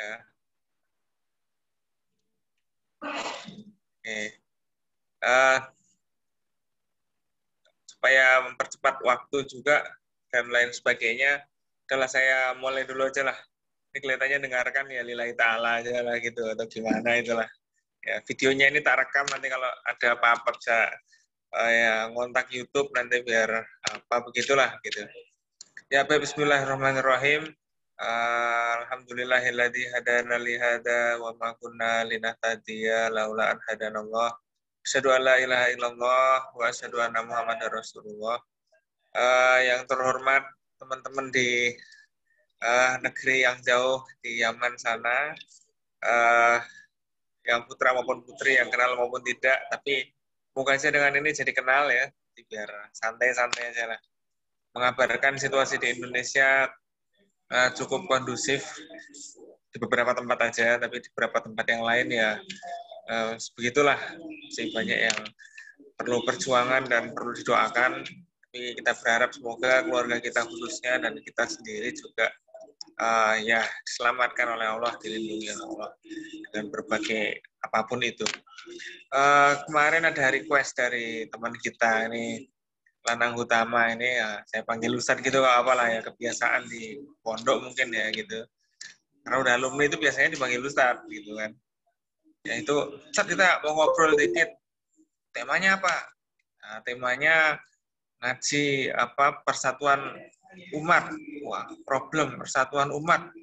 Ya. Oke. Eh, supaya mempercepat waktu juga dan lain sebagainya, adalah saya mulai dulu aja lah. Ini kelihatannya dengarkan ya lillahi ta'ala aja lah gitu, atau gimana itulah. Ya, videonya ini tak rekam, nanti kalau ada apa-apa bisa ya ngontak YouTube nanti biar apa begitulah gitu. Ya, baik, bismillahirrahmanirrahim. Alhamdulillahilladzi hadana li hada wa ma kunna linahtadiya laula an hadanallah. Asyhadu an la ilaha illallah wa asyhadu anna Muhammadar Rasulullah. Yang terhormat teman-teman di negeri yang jauh di Yaman sana, yang putra maupun putri, yang kenal maupun tidak, tapi semoga aja dengan ini jadi kenal ya, biar santai-santai aja lah. Mengabarkan situasi di Indonesia cukup kondusif di beberapa tempat aja, tapi di beberapa tempat yang lain ya begitulah, masih banyak yang perlu perjuangan dan perlu didoakan. Tapi kita berharap semoga keluarga kita khususnya dan kita sendiri juga ya diselamatkan oleh Allah, dilindungi oleh Allah dengan berbagai apapun itu. Kemarin ada request dari teman kita ini, Lanang Utama ini, ya saya panggil Ustadz gitu, apalah ya, kebiasaan di pondok mungkin ya gitu. Karena udah alumni itu biasanya dipanggil Ustadz gitu kan. Ya itu, Ustadz kita mau ngobrol dikit. Temanya apa? Nah, temanya ngaji apa, persatuan umat. Wah, problem persatuan umat.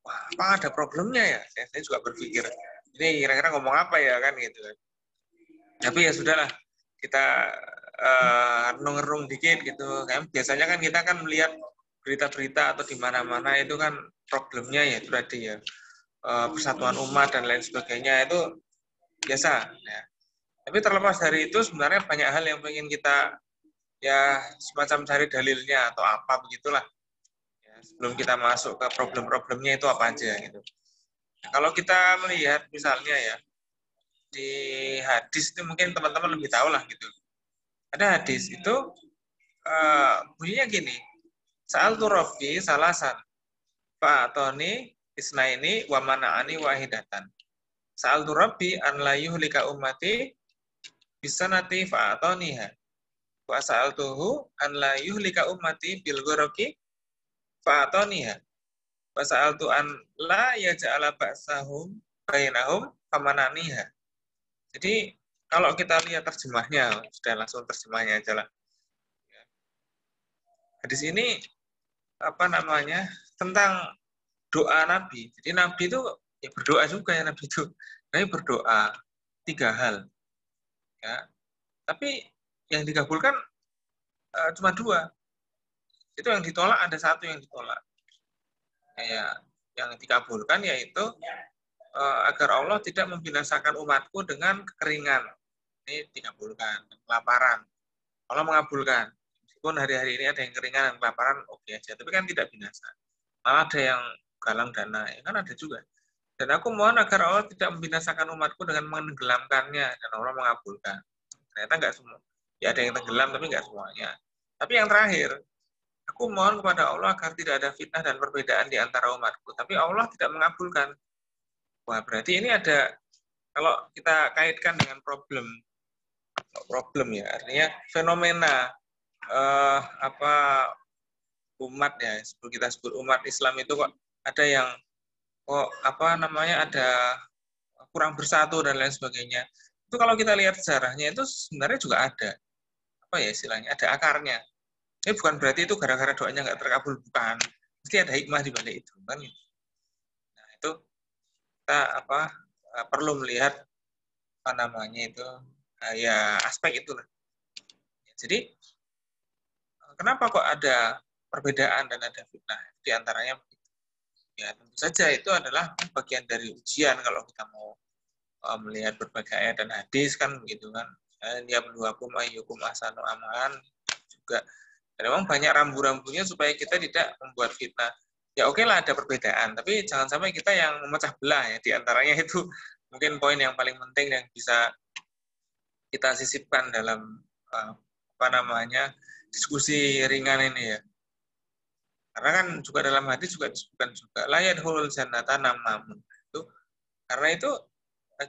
Wah, apa ada problemnya ya? Saya juga berpikir, ini kira-kira ngomong apa ya kan gitu kan. Tapi ya sudahlah, kita renung-renung dikit gitu. Kan biasanya kan kita kan melihat berita-berita atau di mana-mana itu kan problemnya ya itu tadi ya, persatuan umat dan lain sebagainya itu biasa. Ya. Tapi terlepas dari itu sebenarnya banyak hal yang pengen kita ya semacam cari dalilnya atau apa begitulah. Ya, sebelum kita masuk ke problem-problemnya itu apa aja gitu. Nah, kalau kita melihat misalnya ya di hadis itu mungkin teman-teman lebih tahu lah gitu. Ada hadis itu bunyinya gini, Sa'altu Rabbi salasan fa'atoni isnaini wa mana'ani wahidatan. Sa'altu Rabbi an la yuhlika ummati bisanati fa'atoniha. Wa sa'altuhu an la yuhlika ummati bil ghuraqi fa'atoniha. Wa sa'altu an la yaj'ala ba'sahum bainahum famananiha. Jadi kalau kita lihat terjemahnya, sudah langsung terjemahnya aja lah. Di sini apa namanya, tentang doa Nabi. Jadi Nabi itu ya berdoa juga ya, Nabi itu. Nabi berdoa 3 hal. Ya. Tapi yang dikabulkan cuma 2. Itu yang ditolak ada 1 yang ditolak. Ya, yang dikabulkan yaitu agar Allah tidak membinasakan umatku dengan kekeringan. Ini dikabulkan, kelaparan. Allah mengabulkan. Meskipun hari-hari ini ada yang keringan dan kelaparan, oke aja. Tapi kan tidak binasa. Malah ada yang galang dana, ya kan ada juga. Dan aku mohon agar Allah tidak membinasakan umatku dengan menenggelamkannya, dan Allah mengabulkan. Ternyata nggak semua. Ya ada yang tenggelam, tapi nggak semuanya. Tapi yang terakhir, aku mohon kepada Allah agar tidak ada fitnah dan perbedaan di antara umatku. Tapi Allah tidak mengabulkan. Wah, berarti ini ada, kalau kita kaitkan dengan problem ya, artinya fenomena apa umat ya, sebelum kita sebut umat Islam itu kok ada yang kok apa namanya ada kurang bersatu dan lain sebagainya. Itu kalau kita lihat sejarahnya itu sebenarnya juga ada apa ya istilahnya, ada akarnya. Ini bukan berarti itu gara-gara doanya nggak terkabul, bukan. Mesti ada hikmah di balik itu kan. Nah, itu kita apa perlu melihat apa namanya itu ya aspek itulah. Jadi kenapa kok ada perbedaan dan ada fitnah di antaranya? Ya tentu saja itu adalah bagian dari ujian kalau kita mau melihat berbagai ayat dan hadis kan begitu kan. Dia berhukum ayyukum ahsanu amalan juga. Dan memang banyak rambu-rambunya supaya kita tidak membuat fitnah. Ya oke lah ada perbedaan, tapi jangan sampai kita yang memecah belah ya. Di antaranya itu mungkin poin yang paling penting yang bisa kita sisipkan dalam apa namanya diskusi ringan ini ya. Karena kan juga dalam hadis juga disebutkan juga la yadkhulul jannata namun. Itu karena itu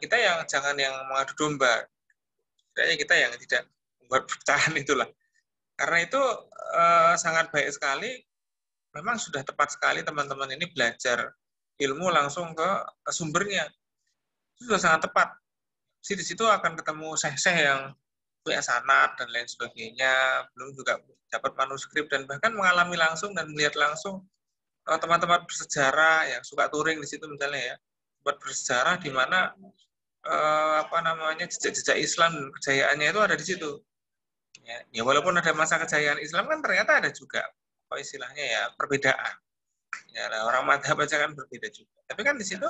kita yang jangan yang mengadu domba. Setidaknya kita yang tidak membuat perpecahan itulah. Karena itu sangat baik sekali. Memang sudah tepat sekali teman-teman ini belajar ilmu langsung ke sumbernya. Itu sudah sangat tepat. Di situ akan ketemu syekh-syekh yang punya sanad dan lain sebagainya, belum juga dapat manuskrip dan bahkan mengalami langsung dan melihat langsung teman-teman bersejarah yang suka touring di situ misalnya ya, buat bersejarah di mana jejak-jejak Islam dan kejayaannya itu ada di situ. Ya walaupun ada masa kejayaan Islam kan ternyata ada juga apa istilahnya ya perbedaan. Ya orang madhab aja kan berbeda juga. Tapi kan di situ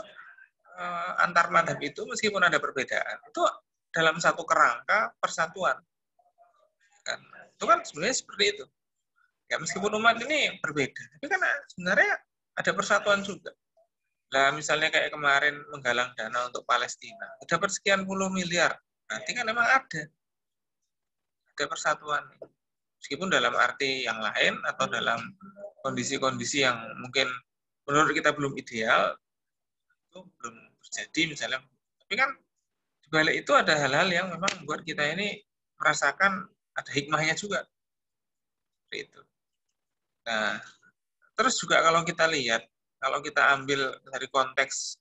antar madhab itu meskipun ada perbedaan itu dalam satu kerangka persatuan. Kan itu kan sebenarnya seperti itu. Ya meskipun umat ini berbeda, tapi kan sebenarnya ada persatuan juga. Nah, misalnya kayak kemarin menggalang dana untuk Palestina, dapat sekian puluh miliar. Nanti kan memang ada persatuan. Meskipun dalam arti yang lain atau dalam kondisi-kondisi yang mungkin menurut kita belum ideal, itu belum terjadi misalnya. Tapi kan di balik itu ada hal-hal yang memang membuat kita ini merasakan ada hikmahnya juga. Seperti itu. Nah, terus juga kalau kita lihat, kalau kita ambil dari konteks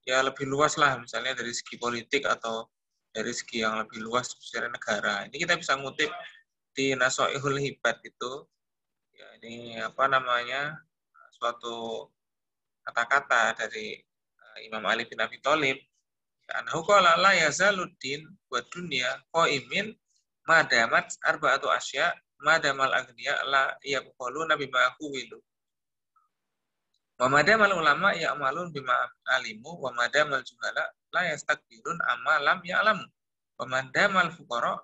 ya lebih luas lah, misalnya dari segi politik atau dari segi yang lebih luas secara negara. Ini kita bisa ngutip di Nasoihul Hibad itu, ya ini apa namanya, suatu kata-kata dari Imam Ali bin Abi Thalib, anhu qala la yazaluddin wa dunya qaimin madamat arba'atu asya madamal agniya la yaquluna bima quwilu. Wa madamal ulama ya'malun bima alimu wa madamal juhala la yastakbirun amma lam ya'lamu. Wa madamal fuqara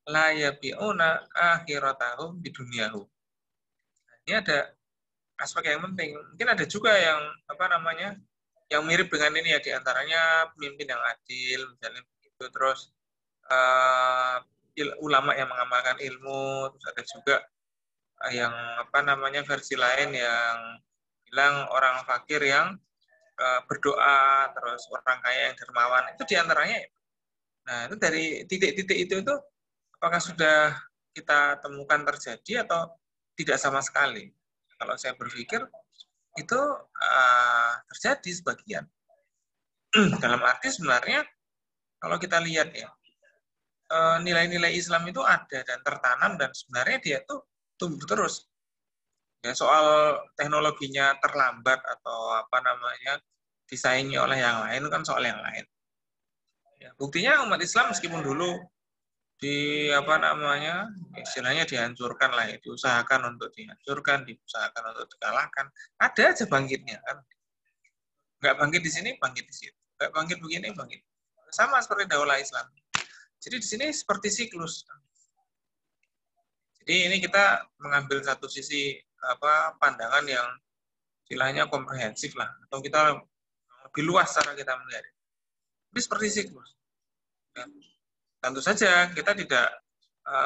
la yabi'una akhiratahum bidunyahu. Ini ada aspek yang penting. Mungkin ada juga yang yang mirip dengan ini ya, diantaranya pemimpin yang adil misalnya begitu, terus ulama yang mengamalkan ilmu, terus ada juga yang versi lain yang bilang orang fakir yang berdoa, terus orang kaya yang dermawan. Itu diantaranya. Nah, itu dari titik-titik itu apakah sudah kita temukan terjadi atau tidak sama sekali? Kalau saya berpikir itu terjadi sebagian. Dalam arti sebenarnya kalau kita lihat ya, nilai-nilai Islam itu ada dan tertanam dan sebenarnya dia tuh tumbuh terus. Ya, soal teknologinya terlambat atau disaingi oleh yang lain kan soal yang lain. Ya, buktinya umat Islam meskipun dulu istilahnya dihancurkan lah, diusahakan untuk dihancurkan, diusahakan untuk dikalahkan, ada aja bangkitnya kan. Nggak bangkit di sini, bangkit di situ. Nggak bangkit begini, bangkit. Sama seperti daulah Islam. Jadi di sini seperti siklus. Jadi ini kita mengambil satu sisi pandangan yang istilahnya komprehensif lah, atau kita lebih luas cara kita melihat. Ini seperti siklus. Ya. Tentu saja kita tidak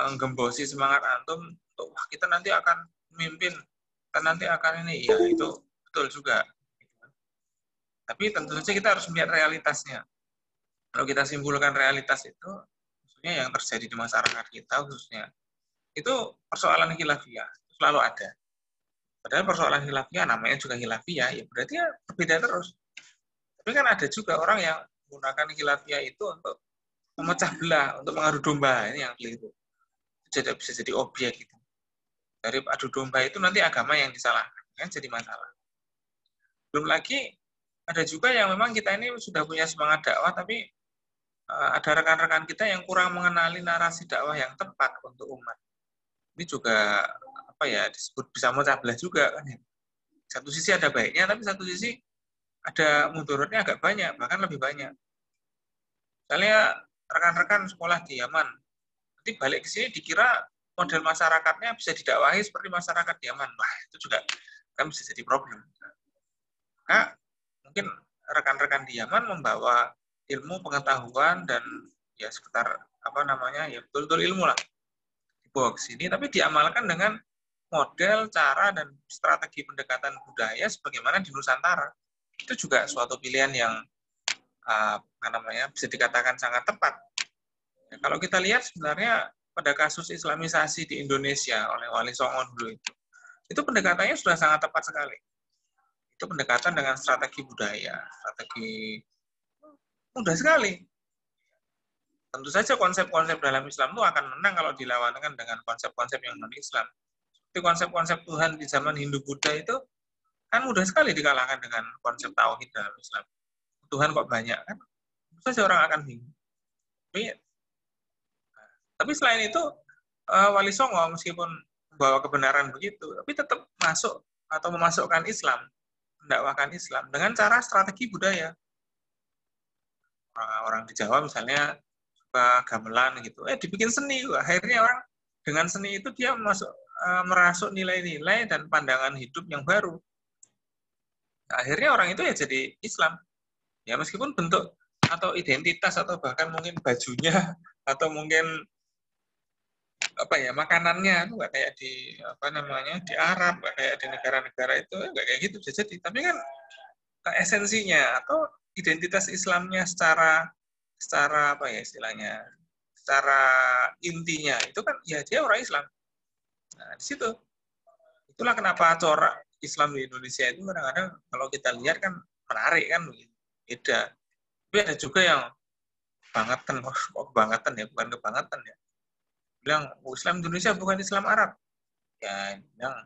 menggembosi semangat antum untuk kita nanti akan memimpin, kita nanti akan ini, ya itu betul juga. Tapi tentu saja kita harus melihat realitasnya. Kalau kita simpulkan realitas itu, maksudnya yang terjadi di masyarakat kita khususnya, itu persoalan khilafiyah selalu ada. Padahal persoalan khilafiyah namanya juga khilafiyah, ya berarti ya berbeda terus. Tapi kan ada juga orang yang menggunakan khilafiyah itu untuk memecah belah, untuk mengadu domba. Ini yang keliru. Jadi bisa jadi objek gitu. Dari adu domba itu nanti agama yang disalahkan, kan jadi masalah. Belum lagi ada juga yang memang kita ini sudah punya semangat dakwah, tapi ada rekan-rekan kita yang kurang mengenali narasi dakwah yang tepat untuk umat. Ini juga disebut bisa memecah belah juga kan ya. Satu sisi ada baiknya, tapi satu sisi ada mudaratnya agak banyak, bahkan lebih banyak. Misalnya rekan-rekan sekolah di Yaman, nanti balik ke sini dikira model masyarakatnya bisa didakwahi seperti masyarakat di Yaman. Wah, itu juga kan bisa jadi problem. Nah, mungkin rekan-rekan di Yaman membawa ilmu, pengetahuan, dan ya sekitar ya betul-betul ilmu lah dibawa ke sini, tapi diamalkan dengan model, cara, dan strategi pendekatan budaya sebagaimana di Nusantara. Itu juga suatu pilihan yang bisa dikatakan sangat tepat. Ya, kalau kita lihat sebenarnya pada kasus Islamisasi di Indonesia oleh Wali Songo dulu itu pendekatannya sudah sangat tepat sekali. Itu pendekatan dengan strategi budaya, strategi mudah sekali. Tentu saja konsep-konsep dalam Islam itu akan menang kalau dilawankan dengan konsep-konsep yang non-Islam. Seperti konsep-konsep Tuhan di zaman Hindu-Buddha itu kan mudah sekali dikalahkan dengan konsep tauhid dalam Islam. Tuhan kok banyak kan? Tentu saja orang akan bingung. Tapi selain itu Wali Songo meskipun membawa kebenaran begitu, tapi tetap masuk atau memasukkan Islam, mendakwahkan Islam dengan cara strategi budaya. Orang di Jawa misalnya suka gamelan gitu, dibikin seni, akhirnya orang dengan seni itu dia merasuk nilai-nilai dan pandangan hidup yang baru. Nah, akhirnya orang itu ya jadi Islam. Ya meskipun bentuk atau identitas atau bahkan mungkin bajunya atau mungkin makanannya itu nggak kayak di di Arab, nggak kayak di negara-negara itu, nggak kayak gitu bisa jadi. Tapi kan esensinya atau identitas Islamnya secara istilahnya, secara intinya itu kan ya dia orang Islam. Nah, di situ itulah kenapa corak Islam di Indonesia itu kadang-kadang kalau kita lihat kan menarik kan, beda. Tapi ada juga yang kebangetan, kebangetan ya, bukan kebangetan ya. Bilang Islam Indonesia bukan Islam Arab. Ya, bilang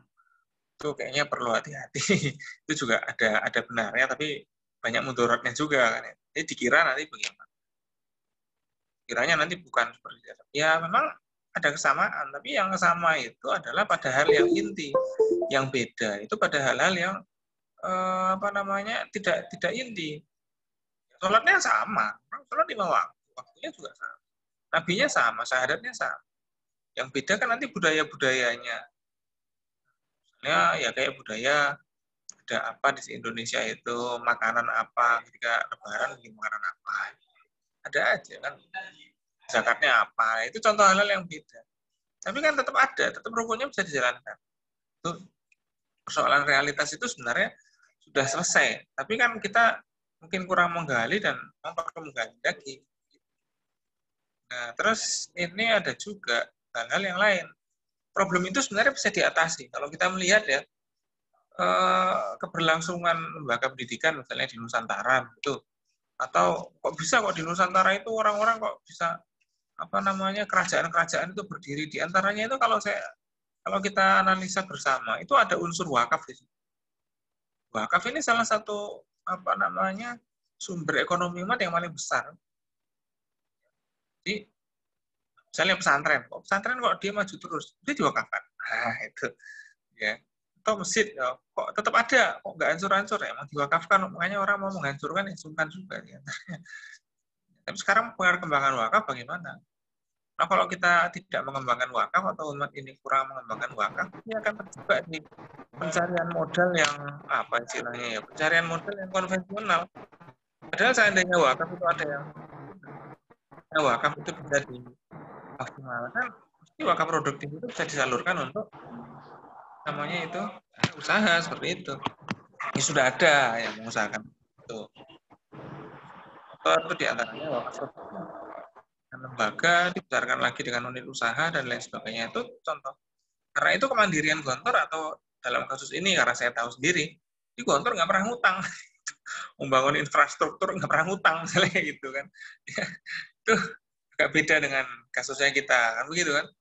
itu kayaknya perlu hati-hati. Itu juga ada benarnya, tapi banyak mudaratnya juga kan. Jadi dikira nanti bagaimana? Kiranya nanti bukan seperti itu. Ya memang ada kesamaan, tapi yang sama itu adalah pada hal yang inti, yang beda itu pada hal-hal yang tidak inti. Sholatnya sama, sholat 5 waktu, waktunya juga sama. Nabinya sama, syahadatnya sama. Yang beda kan nanti budaya-budayanya. Misalnya ya kayak budaya ada apa di Indonesia itu, makanan apa, ketika lebaran bikin makanan apa. Ada aja kan. Zakatnya apa, itu contoh hal-hal yang beda. Tapi kan tetap ada, tetap rukunnya bisa dijalankan. Itu persoalan realitas itu sebenarnya sudah selesai. Tapi kan kita mungkin kurang menggali dan perlu menggali lagi. Nah, terus ini ada juga hal-hal yang lain. Problem itu sebenarnya bisa diatasi. Kalau kita melihat ya, keberlangsungan lembaga pendidikan misalnya di Nusantara itu, atau kok bisa kok di Nusantara itu orang-orang kok bisa kerajaan-kerajaan itu berdiri, di antaranya itu kalau kita analisa bersama itu ada unsur wakaf di situ. Wakaf ini salah satu sumber ekonomi umat yang paling besar. Jadi misalnya pesantren kok dia maju terus, dia diwakafkan. Nah itu ya. Atau masjid ya, kok tetap ada, kok nggak hancur-hancur ya, emang diwakafkan, makanya orang mau menghancurkan ya sungkan juga ya. Tapi sekarang perkembangan wakaf bagaimana? Nah, kalau kita tidak mengembangkan wakaf atau umat ini kurang mengembangkan wakaf, ini akan terjebak di pencarian modal yang istilahnya ya, pencarian modal yang konvensional. Padahal seandainya wakaf itu ada yang wakaf itu bisa dimaksimalkan, pasti wakaf produktif itu bisa disalurkan untuk usaha seperti itu. Ini sudah ada yang mengusahakan itu. Atau itu diantaranya wakaf lembaga dibesarkan lagi dengan unit usaha dan lain sebagainya, itu contoh. Karena itu kemandirian Gontor, atau dalam kasus ini karena saya tahu sendiri, di Gontor nggak pernah ngutang. Membangun infrastruktur nggak pernah ngutang misalnya gitu kan. Itu agak beda dengan kasusnya kita kan begitu kan.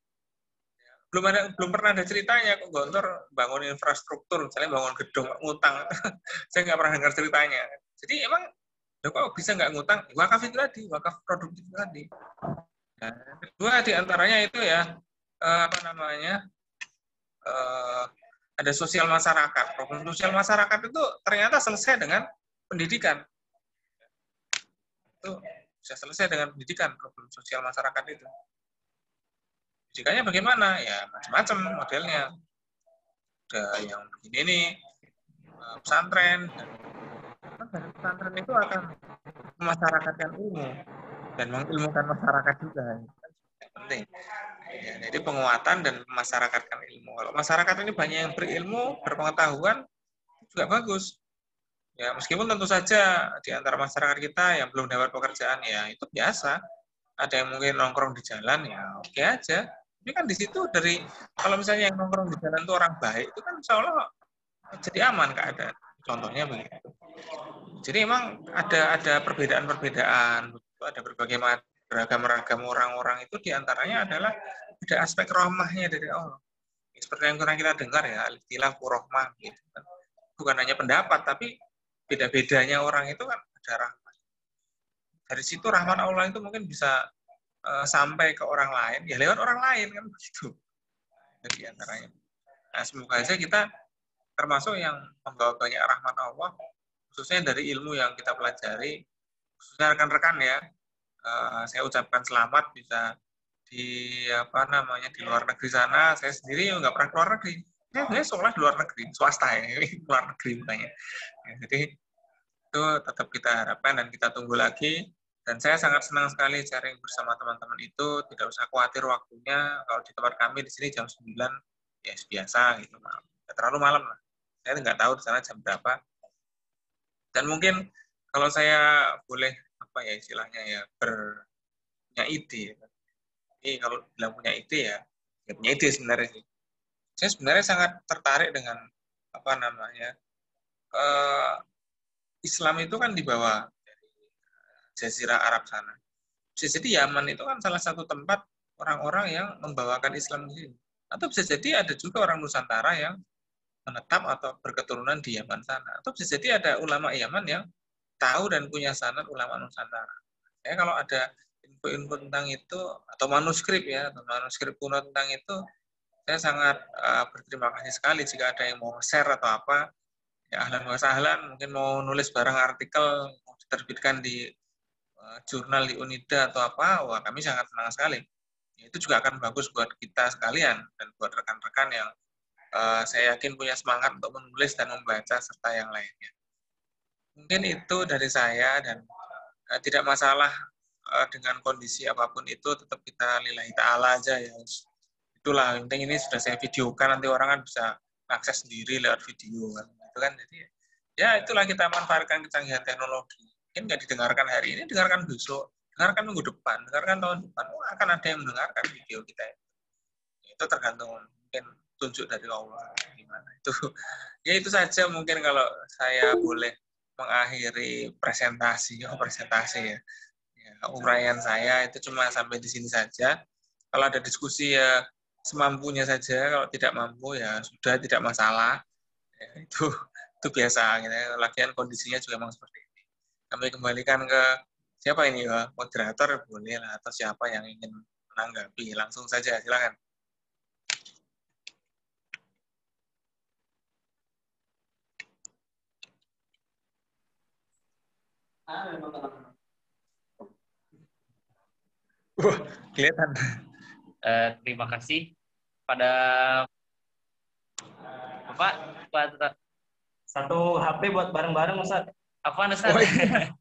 Belum pernah ada ceritanya kok Gontor bangun infrastruktur, misalnya bangun gedung ngutang. Saya nggak pernah dengar ceritanya. Jadi emang kok bisa nggak ngutang? Wakaf itu tadi, wakaf produktif tadi. Nah, kedua diantaranya itu ya ada sosial masyarakat. Problem sosial masyarakat itu ternyata selesai dengan pendidikan. Itu bisa selesai dengan pendidikan, problem sosial masyarakat itu. Pendidikannya bagaimana? Ya macam-macam modelnya. Ada yang begini nih, pesantren. Dari pesantren itu akan memasyarakatkan ilmu dan mengilmukan masyarakat juga. Penting. Ya, jadi penguatan dan memasyarakatkan ilmu. Kalau masyarakat ini banyak yang berilmu, berpengetahuan, juga bagus. Ya, meskipun tentu saja di antara masyarakat kita yang belum dapat pekerjaan ya itu biasa. Ada yang mungkin nongkrong di jalan ya oke aja. Tapi kan di situ dari kalau misalnya yang nongkrong di jalan itu orang baik itu kan insya Allah jadi aman keadaan. Contohnya begitu. Jadi emang ada perbedaan-perbedaan, ada berbagai beragam-ragam orang-orang itu diantaranya adalah ada aspek rahmahnya dari Allah. Seperti yang pernah kita dengar ya, istilah rahmah gitu kan. Bukan hanya pendapat, tapi beda-bedanya orang itu kan ada rahmat. Dari situ rahmat Allah itu mungkin bisa sampai ke orang lain, ya lewat orang lain kan begitu. Jadi antaranya. Nah, semoga saja kita termasuk yang membawa banyak rahmat Allah, khususnya dari ilmu yang kita pelajari, khususnya rekan-rekan ya. Saya ucapkan selamat bisa di apa namanya di luar negeri sana. Saya sendiri nggak pernah keluar negeri. Saya sekolah di luar negeri, swasta ya, luar negeri makanya. Ya, jadi itu tetap kita harapkan dan kita tunggu lagi. Dan saya sangat senang sekali sharing bersama teman-teman itu. Tidak usah khawatir waktunya. Kalau di tempat kami di sini jam 9, ya biasa gitu. Nggak terlalu malam lah. Saya nggak tahu di sana jam berapa. Dan mungkin kalau saya boleh apa ya istilahnya ya punya ide. Jadi kalau bilang punya ide ya punya ide sebenarnya sih. Saya sebenarnya sangat tertarik dengan apa namanya Islam itu kan dibawa dari Jazirah Arab sana. Bisa jadi Yaman itu kan salah satu tempat orang-orang yang membawakan Islam di sini. Atau bisa jadi ada juga orang Nusantara yang menetap atau berketurunan di Yaman sana. Atau bisa jadi ada ulama Yaman yang tahu dan punya sanad ulama Nusantara. Ya kalau ada info-info tentang itu atau manuskrip ya, atau manuskrip kuno tentang itu, saya sangat berterima kasih sekali jika ada yang mau share atau apa. Ya ahlan wa sahlan, mungkin mau nulis barang artikel mau diterbitkan di jurnal di Unida atau apa, wah kami sangat senang sekali. Itu juga akan bagus buat kita sekalian dan buat rekan-rekan yang saya yakin punya semangat untuk menulis dan membaca serta yang lainnya. Mungkin itu dari saya dan tidak masalah dengan kondisi apapun itu tetap kita lillahi ta'ala aja ya. Itulah, yang penting ini sudah saya videokan, nanti orang kan bisa akses sendiri lewat video kan. Itu kan jadi ya itulah kita manfaatkan kecanggihan teknologi. Mungkin nggak didengarkan hari ini, dengarkan besok, dengarkan minggu depan, dengarkan tahun depan. Oh, akan ada yang mendengarkan video kita. Itu tergantung mungkin tunjuk dari Allah gimana. Itu saja mungkin kalau saya boleh mengakhiri presentasi ya. Uraian saya itu cuma sampai di sini saja. Kalau ada diskusi ya semampunya saja, kalau tidak mampu ya sudah tidak masalah. Ya, itu biasa. Gitu. Lagian kondisinya juga memang seperti ini. Kami kembalikan ke siapa ini ya, moderator boleh lah atau siapa yang ingin menanggapi langsung saja silakan. Kelihatan. Terima kasih pada Bapak buat satu HP buat bareng-bareng Ustaz. Apa Ustaz? Oh, iya.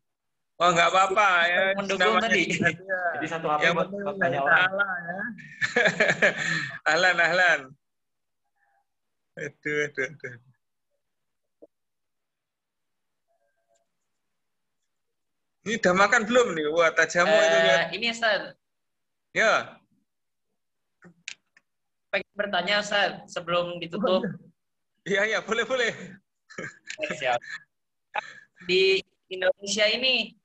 Oh nggak apa-apa ya. Mendukung tadi. Jadi satu HP buat banyak orang. Ya. Ahlan. Aduh. Ini udah makan belum nih? Wah, tajamu itu lihat. Ini Ustaz. Ya. Pengen bertanya Ustaz sebelum ditutup. Iya, boleh. Siap. Di Indonesia ini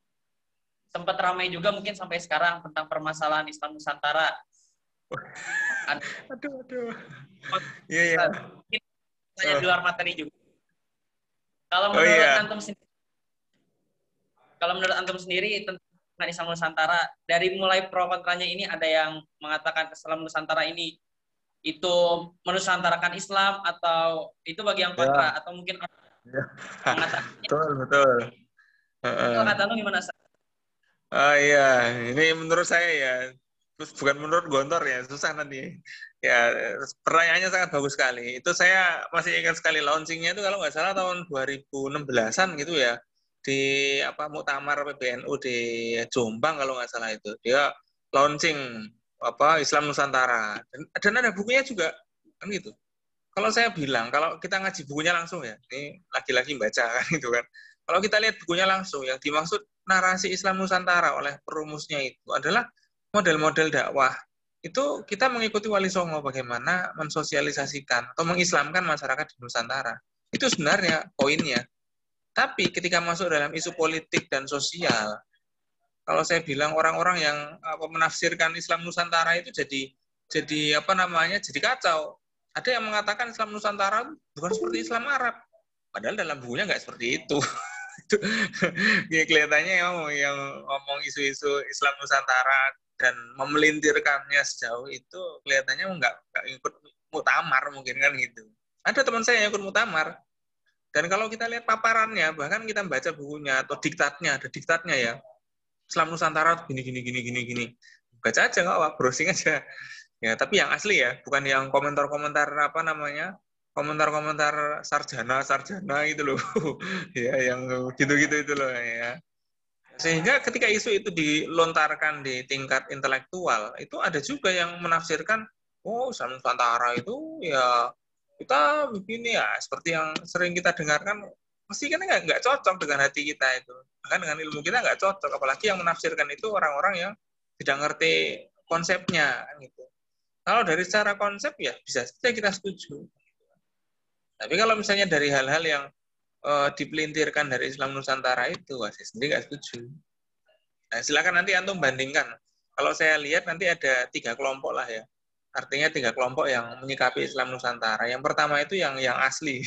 sempat ramai juga mungkin sampai sekarang tentang permasalahan Islam Nusantara. Aduh. Iya. Tanya di luar materi juga. Kalau menurut antum sendiri tentang Islam Nusantara, dari mulai pro kontranya ini ada yang mengatakan Islam Nusantara ini itu menusantarakan Islam atau itu bagi yang kontra atau mungkin mengatakan betul. Kata lu gimana? Iya, ini menurut saya ya. Terus bukan menurut Gontor ya, susah nanti. Ya, pertanyaannya sangat bagus sekali. Itu saya masih ingat sekali launchingnya itu kalau nggak salah tahun 2016-an gitu ya. Di Muktamar PBNU di Jombang kalau nggak salah itu. Dia launching Islam Nusantara. Dan ada bukunya juga kan gitu. Kalau saya bilang, kalau kita ngaji bukunya langsung ya, ini lagi-lagi baca kan itu kan. Kalau kita lihat bukunya langsung, yang dimaksud narasi Islam Nusantara oleh perumusnya itu adalah model-model dakwah. Itu kita mengikuti Wali Songo bagaimana mensosialisasikan atau mengislamkan masyarakat di Nusantara. Itu sebenarnya poinnya. Tapi ketika masuk dalam isu politik dan sosial, kalau saya bilang orang-orang yang menafsirkan Islam Nusantara itu jadi jadi kacau. Ada yang mengatakan Islam Nusantara bukan seperti Islam Arab, padahal dalam bukunya nggak seperti itu. Ya, kelihatannya yang ngomong isu-isu Islam Nusantara dan memelintirkannya sejauh itu kelihatannya nggak ikut muktamar mungkin kan gitu. Ada teman saya yang ikut muktamar, dan kalau kita lihat paparannya, bahkan kita baca bukunya atau diktatnya, ada diktatnya ya, Islam Nusantara gini gini gini gini gini, baca aja nggak apa, browsing aja ya. Tapi yang asli ya, bukan yang komentar-komentar komentar-komentar sarjana itu loh. Ya yang gitu-gitu itu loh ya. Sehingga ketika isu itu dilontarkan di tingkat intelektual, itu ada juga yang menafsirkan, oh Islam Nusantara itu ya kita begini ya, seperti yang sering kita dengarkan, mesti kan nggak cocok dengan hati kita itu, bahkan dengan ilmu kita nggak cocok, apalagi yang menafsirkan itu orang-orang yang tidak ngerti konsepnya gitu. Kalau dari secara konsep ya bisa saja kita setuju. Tapi kalau misalnya dari hal-hal yang dipelintirkan dari Islam Nusantara itu, saya sendiri nggak setuju. Nah, silakan nanti antum bandingkan. Kalau saya lihat nanti ada 3 kelompok lah ya. Artinya 3 kelompok yang menyikapi Islam Nusantara. Yang pertama itu yang asli.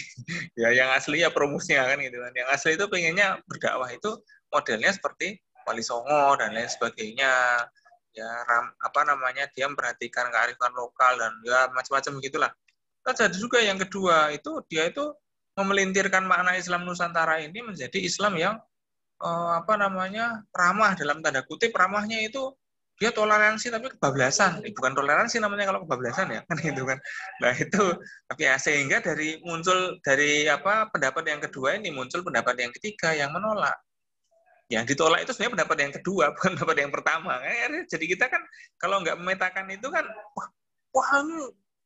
Ya, yang asli ya promusnya kan gitu kan. Yang asli itu pengennya berdakwah itu modelnya seperti Wali Songo dan lain sebagainya. Ya, dia memperhatikan kearifan lokal dan ya macam-macam begitulah. Terus ada juga yang kedua, dia itu memelintirkan makna Islam Nusantara ini menjadi Islam yang ramah, dalam tanda kutip ramahnya itu dia toleransi tapi kebablasan. Bukan toleransi namanya kalau kebablasan ya kan itu kan. Nah itu tapi ya, sehingga muncul dari pendapat yang kedua ini muncul pendapat yang ketiga yang menolak. Yang ditolak itu sebenarnya pendapat yang kedua, bukan pendapat yang pertama. Jadi kita kan kalau nggak memetakan itu kan wah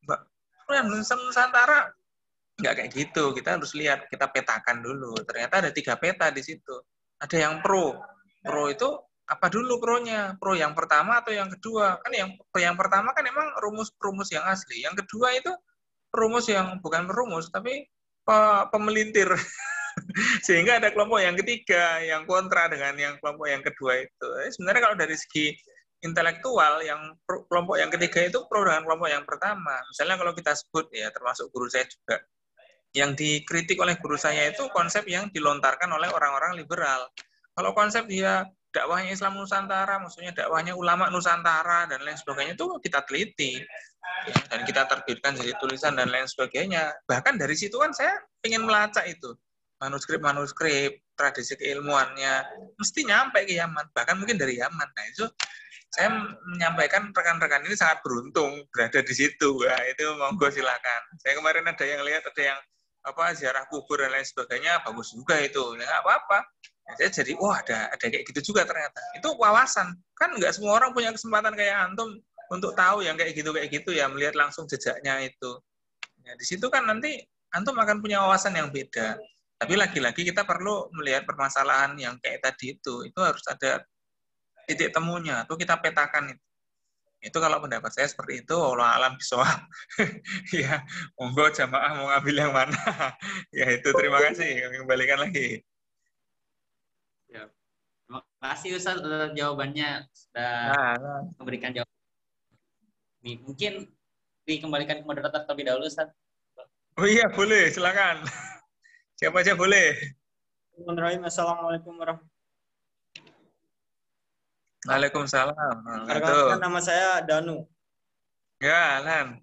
Mbak Nusantara nggak kayak gitu. Kita harus lihat, kita petakan dulu. Ternyata ada 3 peta di situ. Ada yang pro itu apa dulu pronya? Pro yang pertama atau yang kedua? Kan yang pertama kan emang rumus yang asli. Yang kedua itu rumus yang bukan rumus tapi pemelintir. Sehingga ada kelompok yang ketiga yang kontra dengan yang kelompok yang kedua itu. Sebenarnya kalau dari segi intelektual, yang kelompok yang ketiga itu pro dengan kelompok yang pertama. Misalnya kalau kita sebut ya, termasuk guru saya juga, yang dikritik oleh guru saya itu konsep yang dilontarkan oleh orang-orang liberal. Kalau konsep dia dakwahnya Islam Nusantara, maksudnya dakwahnya ulama Nusantara dan lain sebagainya, itu kita teliti ya, dan kita terbitkan jadi tulisan dan lain sebagainya. Bahkan dari situ kan saya ingin melacak itu manuskrip tradisi keilmuannya, mesti nyampe ke Yaman, bahkan mungkin dari Yaman. Nah itu saya menyampaikan rekan-rekan ini sangat beruntung berada di situ. Nah, itu monggo silakan. Saya kemarin ada yang lihat, ada yang ziarah kubur dan lain sebagainya, bagus juga itu. Ya nggak apa-apa. Ya, saya jadi ada kayak gitu juga ternyata. Itu wawasan. Kan nggak semua orang punya kesempatan kayak antum untuk tahu yang kayak gitu ya, melihat langsung jejaknya itu. Ya, di situ kan nanti antum akan punya wawasan yang beda. Tapi lagi-lagi kita perlu melihat permasalahan yang kayak tadi itu harus ada titik temunya, atau kita petakan itu. Itu kalau pendapat saya seperti itu, Allah alam bisawab. Ya, monggo jamaah mau ngambil yang mana. Ya itu, terima kasih. Kami kembalikan lagi. Ya. Terima kasih Ustaz atas jawabannya, sudah memberikan jawaban. Mungkin dikembalikan ke moderator terlebih dahulu, Ustaz. Oh iya, boleh, silakan. Siapa aja boleh. Assalamualaikum warahmatullahi wabarakatuh. Waalaikumsalam. Perkenalkan, nama saya Danu. Ya, Lan.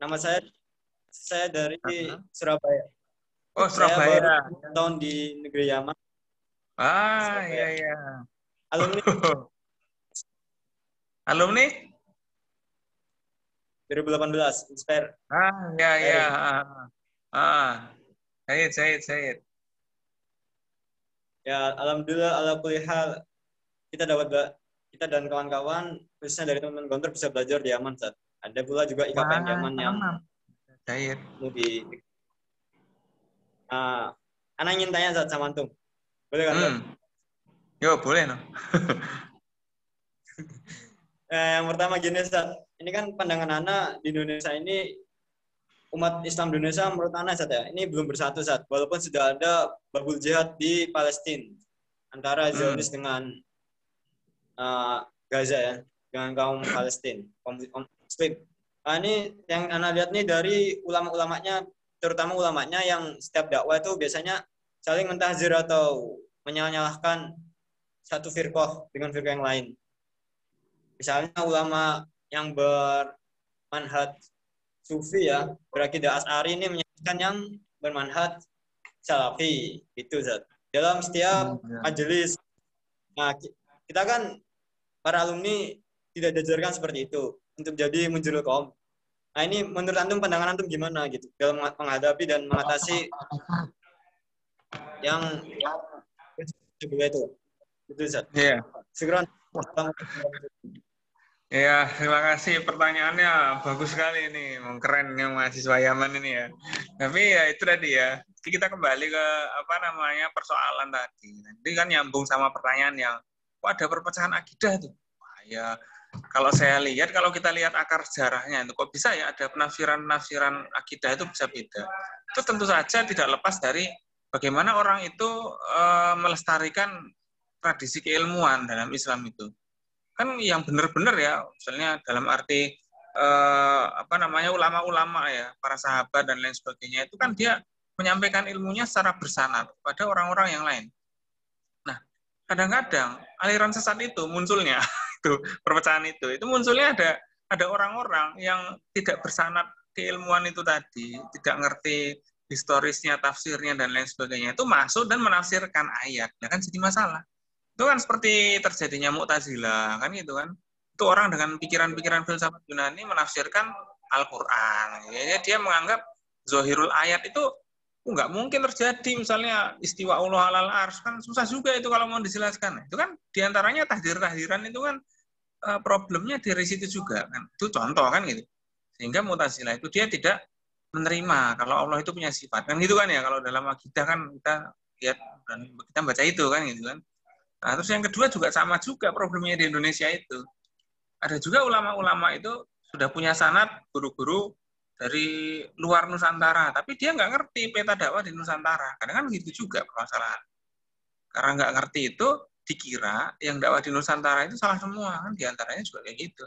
Nama saya dari Surabaya. Oh, Surabaya. Saya baru tahun di negeri Yaman. Ah, iya iya. Alumni. Alumni? 2018, Inspire. Ah, iya iya. Said. Ya, alhamdulillah ala kulli hal kita kita dan kawan-kawan, khususnya dari teman-teman Gontor bisa belajar di Yaman, Ustaz. Ada pula juga IKPM Yaman yang Baik. mau di Anak ingin tanya Ustaz sama antum. Boleh kan, Ustaz? Yo, boleh no. Yang pertama gini, Ustaz. Ini kan pandangan Ana di Indonesia ini, umat Islam di Indonesia menurut Ana, Ustaz, ya, ini belum bersatu, Ustaz. Walaupun sudah ada babul jihad di Palestina antara Zionis dengan Gaza, ya, dengan kaum Palestina, kaum Muslim. Ini yang Ana lihat nih dari ulama-ulamanya, terutama ulamanya yang setiap dakwah itu biasanya saling mentahzir atau menyalahkan satu firqah dengan firqah yang lain. Misalnya ulama yang bermanhaj sufi, ya, berakidah Asy'ari ini menyebutkan yang bermanhaj salafi, itu, Zat. Dalam setiap majelis. Nah, kita kan para alumni tidak diajarkan seperti itu untuk jadi munjirul qaum. Nah, ini menurut antum, pandangan antum gimana gitu dalam menghadapi dan mengatasi yang kedua itu? Itu, Zat. Iya. Syukran. Ya, terima kasih. Pertanyaannya bagus sekali ini. Keren yang mahasiswa Yaman ini ya. Tapi ya itu tadi ya. Jadi kita kembali ke persoalan tadi. Nanti kan nyambung sama pertanyaan yang kok ada perpecahan akidah tuh. Wah, ya kalau saya lihat, kalau kita lihat akar sejarahnya itu kok bisa ya ada penafsiran akidah itu bisa beda. Itu tentu saja tidak lepas dari bagaimana orang itu melestarikan tradisi keilmuan dalam Islam itu. Kan yang benar-benar ya, misalnya dalam arti ulama-ulama ya, para sahabat dan lain sebagainya, itu kan dia menyampaikan ilmunya secara bersanad pada orang-orang yang lain. Nah, kadang-kadang aliran sesat itu munculnya, itu perpecahan itu munculnya ada orang-orang yang tidak bersanad keilmuan itu tadi, tidak ngerti historisnya, tafsirnya dan lain sebagainya, itu masuk dan menafsirkan ayat. Nah, kan jadi masalah. Itu kan seperti terjadinya Mu'tazilah, kan gitu kan. Itu orang dengan pikiran-pikiran filsafat Yunani menafsirkan Al-Quran. Ya, dia menganggap zahirul ayat itu nggak mungkin terjadi, misalnya istiwa Allah alal ars, kan susah juga itu kalau mau dijelaskan. Itu kan diantaranya tahdir-tahdiran itu kan problemnya dari situ juga. Kan. Itu contoh kan gitu. Sehingga Mu'tazilah itu dia tidak menerima kalau Allah itu punya sifat. Kan gitu kan ya, kalau dalam akidah kan kita lihat dan kita baca itu kan gitu kan. Nah, terus yang kedua juga sama juga problemnya di Indonesia itu. Ada juga ulama-ulama itu sudah punya sanad guru-guru dari luar Nusantara, tapi dia nggak ngerti peta dakwah di Nusantara. Kadang kan gitu juga permasalahan. Karena nggak ngerti itu, dikira yang dakwah di Nusantara itu salah semua. Kan diantaranya juga kayak gitu.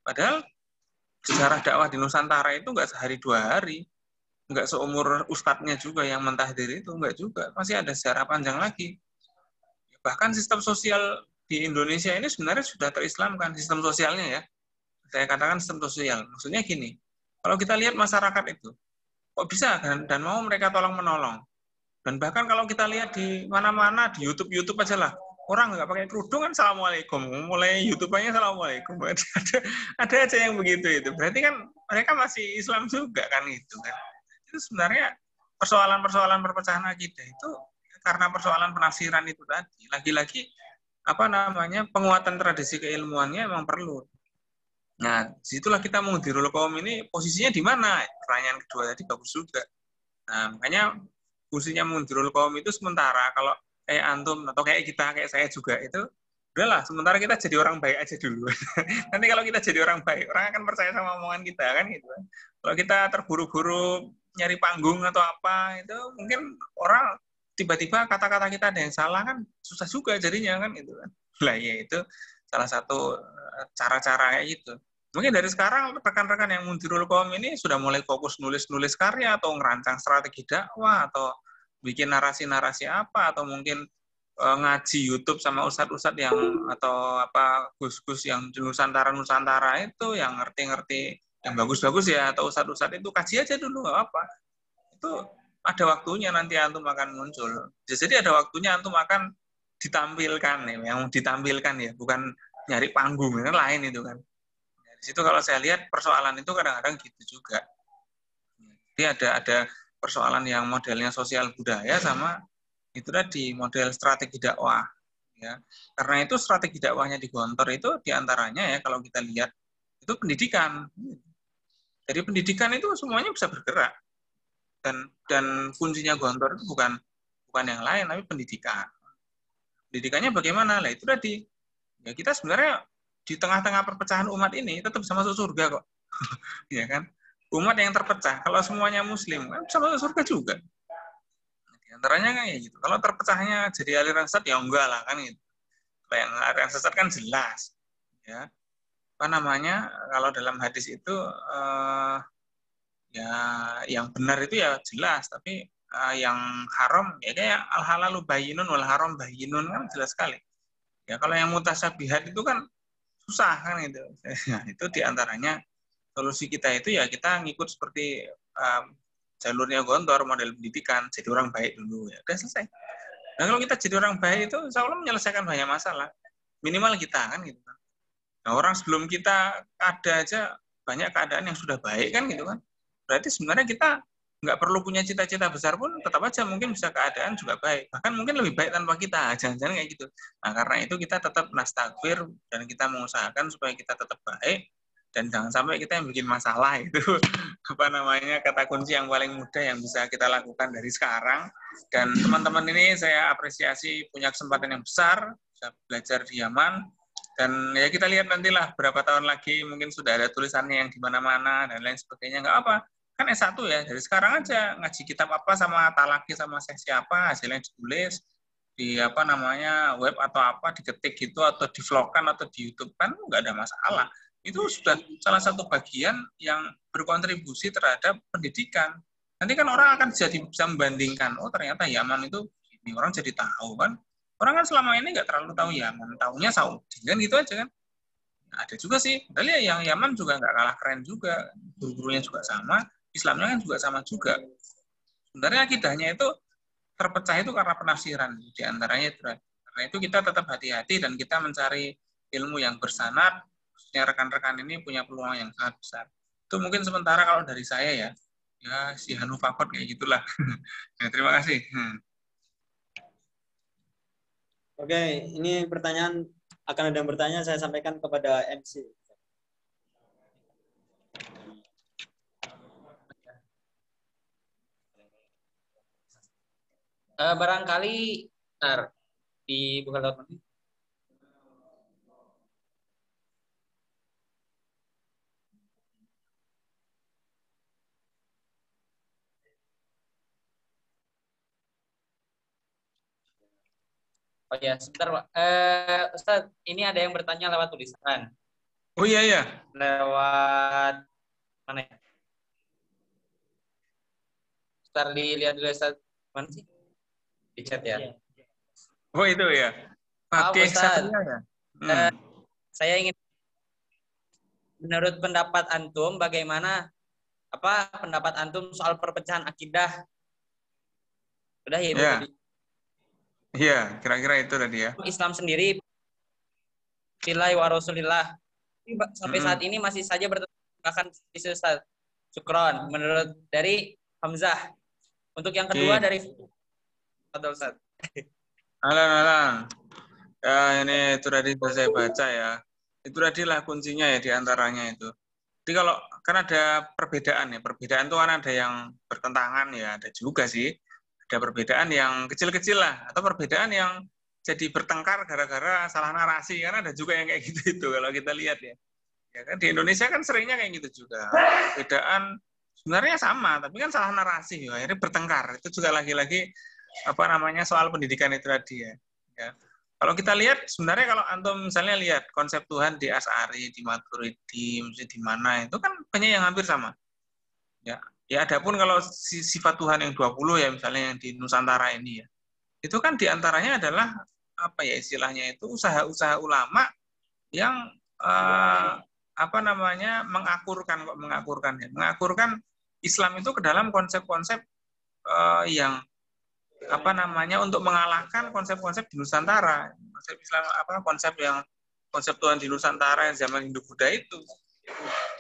Padahal sejarah dakwah di Nusantara itu nggak sehari dua hari. Nggak seumur ustadznya juga yang mentahdir itu, nggak juga. Masih ada sejarah panjang lagi. Bahkan sistem sosial di Indonesia ini sebenarnya sudah terislamkan, sistem sosialnya ya. Saya katakan sistem sosial. Maksudnya gini, kalau kita lihat masyarakat itu, kok bisa dan mau mereka tolong-menolong. Dan bahkan kalau kita lihat di mana-mana, di YouTube aja lah, orang nggak pakai kerudung kan Assalamualaikum. Mulai YouTube-nya Assalamualaikum. Ada aja yang begitu itu. Berarti kan mereka masih Islam juga kan itu kan. Itu sebenarnya persoalan-persoalan perpecahan akidah itu karena persoalan penafsiran itu tadi. Lagi-lagi penguatan tradisi keilmuannya memang perlu. Nah, disitulah kita Mudirul Qaum ini posisinya di mana? Pertanyaan kedua tadi bagus juga. Nah, makanya fungsinya Mudirul Qaum itu sementara kalau kayak antum atau kayak kita, kayak saya juga itu udahlah, sementara kita jadi orang baik aja dulu. Nanti kalau kita jadi orang baik, orang akan percaya sama omongan kita kan gitu. Kalau kita terburu-buru nyari panggung atau apa, itu mungkin orang tiba-tiba kata-kata kita ada yang salah kan susah juga jadinya kan gitu kan. Lah ya itu salah satu cara-cara kayak gitu. Mungkin dari sekarang rekan-rekan yang Mudirul Qaum ini sudah mulai fokus nulis karya atau ngerancang strategi dakwah atau bikin narasi-narasi apa atau mungkin ngaji YouTube sama ustadz-ustadz yang atau gus-gus yang di Nusantara itu yang ngerti-ngerti yang bagus-bagus ya, atau ustadz-ustadz itu kaji aja dulu nggak apa. Itu ada waktunya nanti antum akan muncul. Jadi ada waktunya antum akan ditampilkan ya, yang ditampilkan ya, bukan nyari panggung, itu lain itu kan. Di situ kalau saya lihat persoalan itu kadang-kadang gitu juga. Jadi ada persoalan yang modelnya sosial budaya sama itu tadi model strategi dakwah. Ya. Karena itu strategi dakwahnya di Gontor itu diantaranya ya kalau kita lihat itu pendidikan. Jadi pendidikan itu semuanya bisa bergerak dan kuncinya Gontor itu bukan yang lain tapi pendidikan. Pendidikannya bagaimana? Lah itu tadi. Ya kita sebenarnya di tengah-tengah perpecahan umat ini tetap bisa masuk surga kok. Ya kan? Umat yang terpecah kalau semuanya muslim kan bisa masuk surga juga. Di antaranya kayak gitu. Kalau terpecahnya jadi aliran sesat ya enggak lah kan gitu. Kalau yang aliran sesat kan jelas. Ya. Apa namanya? Kalau dalam hadis itu ya yang benar itu ya jelas, tapi yang haram ya kayak al halalu bayyinun wal haram bayyinun kan jelas sekali. Ya kalau yang mutasabihat itu kan susah kan gitu. Nah, itu diantaranya solusi kita itu ya kita ngikut seperti jalurnya Gontor model pendidikan, jadi orang baik dulu ya udah selesai. Nah kalau kita jadi orang baik itu insya Allah menyelesaikan banyak masalah, minimal kita kan gitu kan. Nah orang sebelum kita ada aja banyak keadaan yang sudah baik kan gitu kan. Berarti sebenarnya kita nggak perlu punya cita-cita besar pun tetap aja mungkin bisa keadaan juga baik. Bahkan mungkin lebih baik tanpa kita, jangan-jangan kayak gitu. Nah karena itu kita tetap nastagfir dan kita mengusahakan supaya kita tetap baik dan jangan sampai kita yang bikin masalah itu. Apa namanya kata kunci yang paling mudah yang bisa kita lakukan dari sekarang. Dan teman-teman ini saya apresiasi punya kesempatan yang besar bisa belajar di Yaman. Dan ya kita lihat nantilah berapa tahun lagi mungkin sudah ada tulisannya yang di mana-mana dan lain sebagainya. Nggak apa, kan S1 ya, dari sekarang aja ngaji kitab apa sama talaki sama seksi apa, hasilnya ditulis di apa namanya web atau apa, diketik gitu atau di vlogkan atau di YouTube kan nggak ada masalah. Itu sudah salah satu bagian yang berkontribusi terhadap pendidikan. Nanti kan orang akan jadi bisa membandingkan, oh ternyata Yaman itu ini orang jadi tahu kan. Orang kan selama ini nggak terlalu tahu Yaman, tahunya Saudi kan gitu aja kan. Nah, ada juga sih, padahal yang Yaman juga nggak kalah keren juga, guru-gurunya juga sama, Islamnya kan juga sama juga. Sebenarnya akidahnya itu terpecah itu karena penafsiran di antaranya itu. Karena itu kita tetap hati-hati dan kita mencari ilmu yang bersanad. Khususnya rekan-rekan ini punya peluang yang sangat besar. Itu mungkin sementara kalau dari saya ya si Hanu Fakot kayak gitulah. Ya, terima kasih. Oke, ini pertanyaan akan ada yang bertanya, saya sampaikan kepada MC. Barangkali dibuka lewat mana? Oh ya, sebentar Pak. Ustaz, ini ada yang bertanya lewat tulisan. Oh iya. Lewat mana ya? Sebentar dilihat dulu Ustaz. Mana sih? Di chat ya. Oh itu ya. Pakai Satria ya. Saya ingin menurut pendapat antum bagaimana pendapat antum soal perpecahan akidah? Udah ya, Bu. Iya, kira-kira itu tadi ya. Islam sendiri lillahi wa rasulillah sampai saat ini masih saja bahkan isu Ustaz. Syukron menurut dari Hamzah. Untuk yang kedua dari Fadol Ustaz. Alan. Ya, ini itu tadi sudah saya baca ya. Itu tadilah kuncinya ya diantaranya itu. Jadi kalau kan ada perbedaan ya. Perbedaan itu kan ada yang bertentangan ya, ada juga sih. Ada perbedaan yang kecil-kecil lah, atau perbedaan yang jadi bertengkar gara-gara salah narasi, karena ada juga yang kayak gitu itu kalau kita lihat ya. Ya kan di Indonesia kan seringnya kayak gitu juga. Perbedaan sebenarnya sama, tapi kan salah narasi ya, akhirnya bertengkar. Itu juga lagi-lagi soal pendidikan itu tadi ya. Kalau kita lihat sebenarnya kalau antum misalnya lihat konsep Tuhan di Asy'ari, di Maturidi, di mana itu kan banyak yang hampir sama. Ya adapun kalau sifat Tuhan yang 20 ya misalnya yang di Nusantara ini ya. Itu kan diantaranya adalah istilahnya itu usaha-usaha ulama yang mengakurkan Islam itu ke dalam konsep-konsep yang untuk mengalahkan konsep-konsep di Nusantara. Konsep Islam konsep Tuhan di Nusantara yang zaman Hindu-Buddha itu.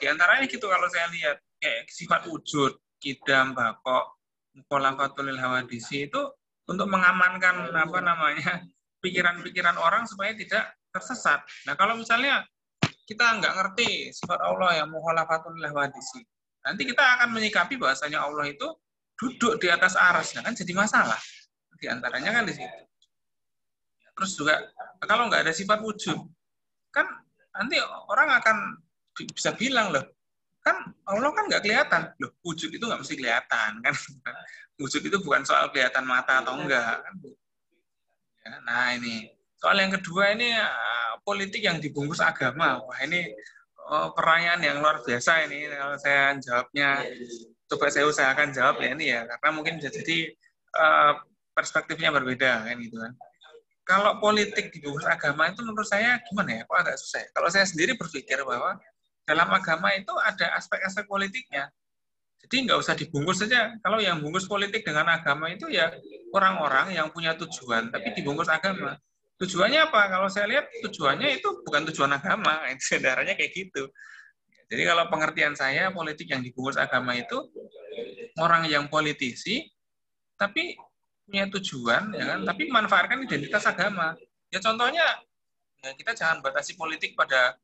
Di antaranya gitu kalau saya lihat kayak sifat wujud, kidam, bakok, mukhalafatul hawadisi itu untuk mengamankan pikiran-pikiran orang supaya tidak tersesat. Nah, kalau misalnya kita nggak ngerti sifat Allah yang mukhalafatun lil hadisi, nanti kita akan menyikapi bahasanya Allah itu duduk di atas arsy, kan jadi masalah. Di antaranya kan di situ. Terus juga kalau nggak ada sifat wujud, kan nanti orang akan bisa bilang loh, kan Allah kan nggak kelihatan. Loh, wujud itu nggak mesti kelihatan kan? Wujud itu bukan soal kelihatan mata atau enggak. Ya, nah ini soal yang kedua ini politik yang dibungkus agama. Wah ini pertanyaan yang luar biasa ini. Kalau saya jawabnya, coba saya usahakan jawab ya ini ya, karena mungkin bisa jadi perspektifnya berbeda kan gitu kan. Kalau politik dibungkus agama itu menurut saya gimana ya? Kok agak susah ya? Kalau saya sendiri berpikir bahwa dalam agama itu ada aspek-aspek politiknya. Jadi nggak usah dibungkus saja. Kalau yang bungkus politik dengan agama itu ya orang-orang yang punya tujuan, tapi dibungkus agama. Tujuannya apa? Kalau saya lihat tujuannya itu bukan tujuan agama, sebenarnya kayak gitu. Jadi kalau pengertian saya, politik yang dibungkus agama itu orang yang politisi, tapi punya tujuan, ya kan? Tapi manfaatkan identitas agama. Ya contohnya, ya kita jangan batasi politik pada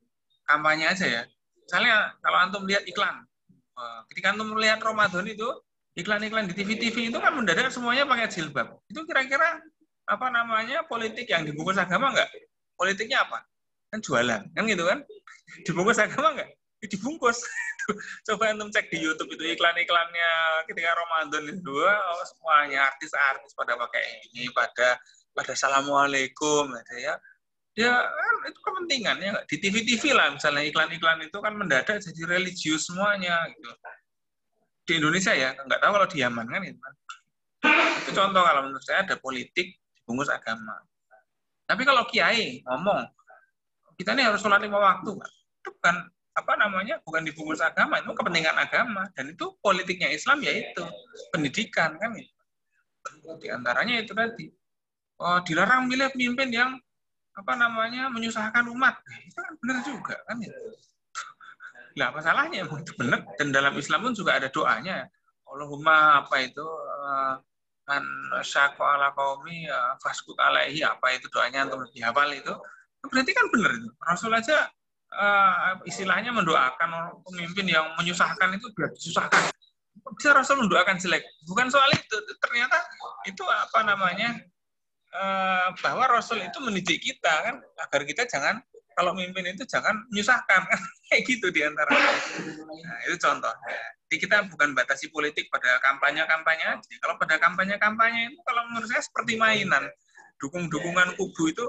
kampanye aja ya. Misalnya kalau antum lihat iklan, ketika antum melihat Ramadan itu, iklan-iklan di TV-TV itu kan mendadak semuanya pakai jilbab. Itu kira-kira apa namanya politik yang dibungkus agama nggak? Politiknya apa? Kan jualan, kan gitu kan? Dibungkus agama nggak? Dibungkus. Coba antum cek di YouTube itu iklan-iklannya ketika Ramadan itu, semuanya artis-artis pada pakai ini, pada assalamualaikum, ya. Ya kan itu kepentingannya di TV-TV lah, misalnya iklan-iklan itu kan mendadak jadi religius semuanya gitu. Di Indonesia ya, nggak tahu kalau di Yaman kan itu. Itu contoh kalau menurut saya ada politik dibungkus agama. Tapi kalau kiai ngomong kita ini harus sholat 5 waktu, itu bukan apa namanya, bukan dibungkus agama, itu kepentingan agama, dan itu politiknya Islam yaitu pendidikan kan itu. Di antaranya itu tadi, dilarang milih pemimpin yang apa namanya menyusahkan umat, itu kan benar juga kan ya. Nah, apa salahnya, itu benar, dan dalam Islam pun juga ada doanya, Allahumma apa itu man syaqqa ala qaumi fasqut alaihi, apa itu doanya untuk dihafal itu berarti kan benar itu. Rasul aja istilahnya mendoakan pemimpin yang menyusahkan itu biar disusahkan. Bisa Rasul mendoakan jelek, bukan soal itu, ternyata itu apa namanya bahwa Rasul itu mendidik kita kan agar kita jangan, kalau mimpin itu jangan menyusahkan kan, kayak gitu diantara. Nah, itu contoh. Jadi kita bukan batasi politik pada kampanye-kampanye aja. Kalau pada kampanye-kampanye itu kalau menurut saya seperti mainan, dukungan kubu itu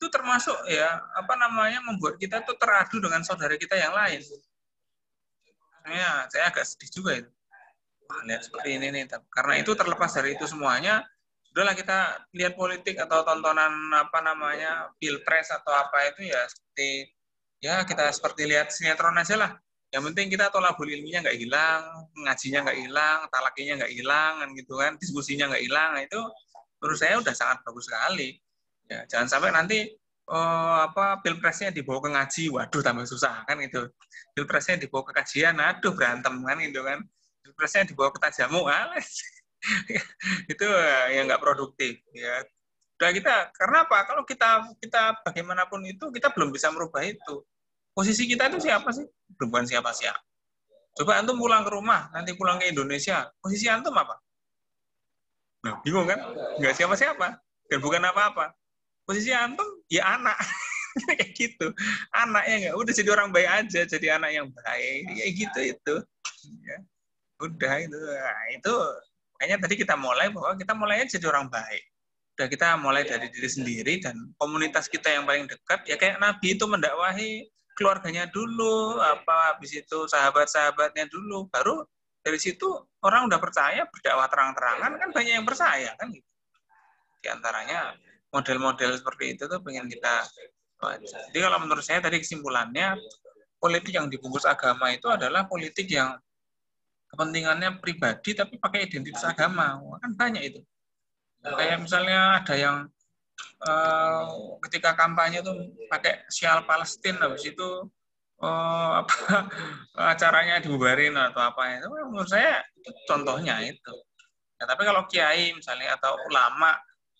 termasuk ya apa namanya membuat kita tuh teradu dengan saudara kita yang lain. Saya agak sedih juga itu. Lihat seperti ini nih, karena itu terlepas dari itu semuanya. Sudahlah kita lihat politik atau tontonan apa namanya pilpres atau apa itu ya seperti ya kita seperti lihat sinetron aja lah. Yang penting kita tolabul ilminya nggak hilang, ngajinya nggak hilang, talakinya nggak hilang, kan gitu kan, diskusinya nggak hilang. Nah, itu menurut saya udah sangat bagus sekali. Ya jangan sampai nanti apa pilpresnya dibawa ke ngaji, waduh tambah susah kan itu. Pilpresnya dibawa ke kajian, aduh berantem kan itu kan. Pilpresnya dibawa ke tajamu, itu yang nggak produktif ya. Udah kita, karena apa? Kalau kita bagaimanapun itu kita belum bisa merubah itu. Posisi kita itu siapa sih? Bukan siapa-siapa. Coba antum pulang ke rumah, nanti pulang ke Indonesia, posisi antum apa? Nah, bingung kan? Nggak siapa-siapa dan bukan apa-apa. Posisi antum ya anak. Kayak gitu. Anaknya nggak udah jadi orang baik aja, jadi anak yang baik. Kayak gitu itu. Ya. Udah itu. Nah, itu makanya tadi kita mulai bahwa kita mulainya jadi orang baik. Udah kita mulai dari diri sendiri dan komunitas kita yang paling dekat, ya kayak Nabi itu mendakwahi keluarganya dulu, apa habis itu sahabat-sahabatnya dulu, baru dari situ orang udah percaya, berdakwah terang-terangan, kan banyak yang percaya kan gitu. Di antaranya model-model seperti itu tuh pengen kita baca. Jadi kalau menurut saya tadi kesimpulannya, politik yang dibungkus agama itu adalah politik yang kepentingannya pribadi tapi pakai identitas agama. Kan banyak itu. Kayak misalnya ada yang ketika kampanye tuh pakai sial Palestina, habis itu acaranya dibubarin atau apa itu, menurut saya itu contohnya itu. Ya, tapi kalau kiai misalnya atau ulama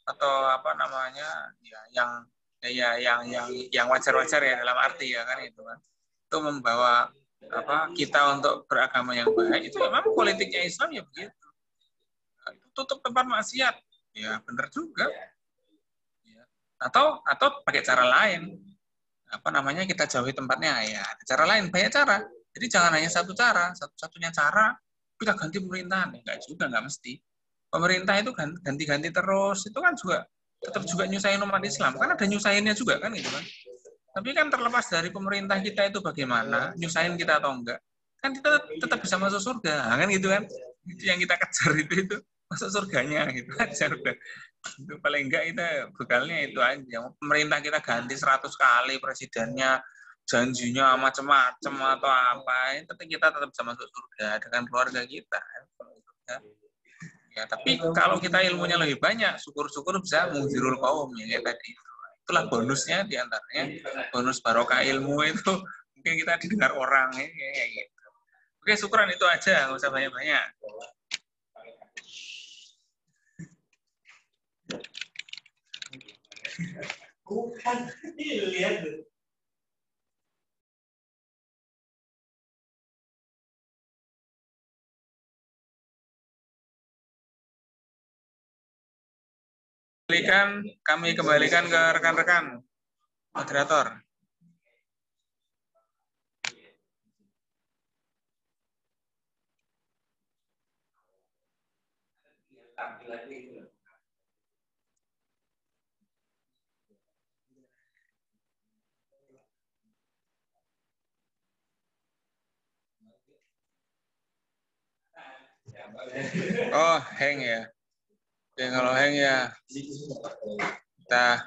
atau apa namanya yang wajar-wajar ya dalam arti ya kan itu kan itu membawa apa kita untuk beragama yang baik itu memang politiknya Islam ya begitu. Itu tutup tempat maksiat ya benar juga ya. Atau pakai cara lain apa namanya kita jauhi tempatnya ya cara lain banyak cara jadi jangan hanya satu cara satu-satunya cara kita ganti pemerintahan enggak juga nggak mesti pemerintah itu ganti-ganti terus itu kan juga tetap juga nyusahin umat Islam kan ada nyusahinnya juga kan gitu kan tapi kan terlepas dari pemerintah kita itu bagaimana nyusahin kita atau enggak kan kita tetap bisa masuk surga kan gitu kan itu yang kita kejar itu masuk surganya gitu aja udah itu paling enggak kita bekalnya itu aja pemerintah kita ganti 100 kali presidennya janjinya macam-macam atau apa kita tetap bisa masuk surga dengan keluarga kita ya tapi kalau kita ilmunya lebih banyak syukur-syukur bisa mengzirul kaum ya kayak tadi itulah bonusnya diantaranya bonus barokah ilmu itu mungkin kita didengar orang ya gitu. Oke syukuran itu aja nggak usah banyak-banyak. Bukan, lihat. Kami kembalikan ke rekan-rekan moderator. Oh, hang ya. Oke, kalau hang ya kita